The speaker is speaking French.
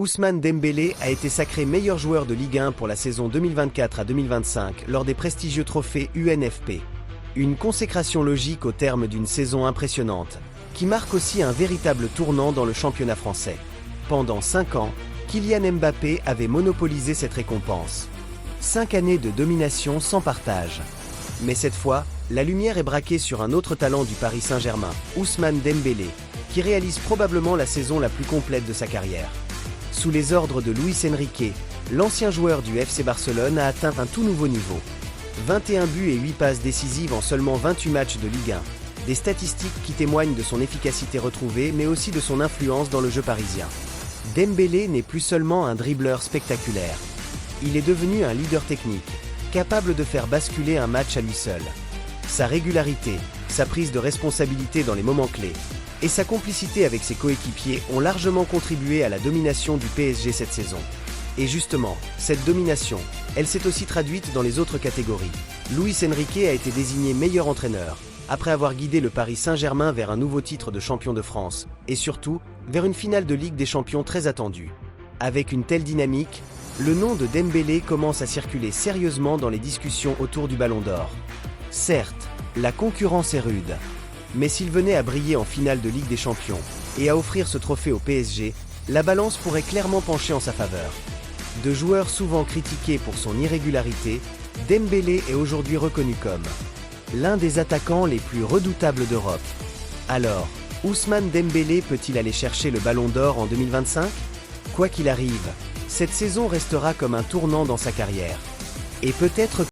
Ousmane Dembélé a été sacré meilleur joueur de Ligue 1 pour la saison 2024 à 2025 lors des prestigieux trophées UNFP. Une consécration logique au terme d'une saison impressionnante, qui marque aussi un véritable tournant dans le championnat français. Pendant 5 ans, Kylian Mbappé avait monopolisé cette récompense. 5 années de domination sans partage. Mais cette fois, la lumière est braquée sur un autre talent du Paris Saint-Germain, Ousmane Dembélé, qui réalise probablement la saison la plus complète de sa carrière. Sous les ordres de Luis Enrique, l'ancien joueur du FC Barcelone a atteint un tout nouveau niveau. 21 buts et 8 passes décisives en seulement 28 matchs de Ligue 1. Des statistiques qui témoignent de son efficacité retrouvée, mais aussi de son influence dans le jeu parisien. Dembélé n'est plus seulement un dribbleur spectaculaire. Il est devenu un leader technique, capable de faire basculer un match à lui seul. Sa régularité, sa prise de responsabilité dans les moments clés, et sa complicité avec ses coéquipiers ont largement contribué à la domination du PSG cette saison. Et justement, cette domination, elle s'est aussi traduite dans les autres catégories. Luis Enrique a été désigné meilleur entraîneur, après avoir guidé le Paris Saint-Germain vers un nouveau titre de champion de France, et surtout, vers une finale de Ligue des Champions très attendue. Avec une telle dynamique, le nom de Dembélé commence à circuler sérieusement dans les discussions autour du Ballon d'Or. Certes, la concurrence est rude, mais s'il venait à briller en finale de Ligue des Champions et à offrir ce trophée au PSG, la balance pourrait clairement pencher en sa faveur. De joueur souvent critiqué pour son irrégularité, Dembélé est aujourd'hui reconnu comme l'un des attaquants les plus redoutables d'Europe. Alors, Ousmane Dembélé peut-il aller chercher le Ballon d'Or en 2025 ? Quoi qu'il arrive, cette saison restera comme un tournant dans sa carrière. Et peut-être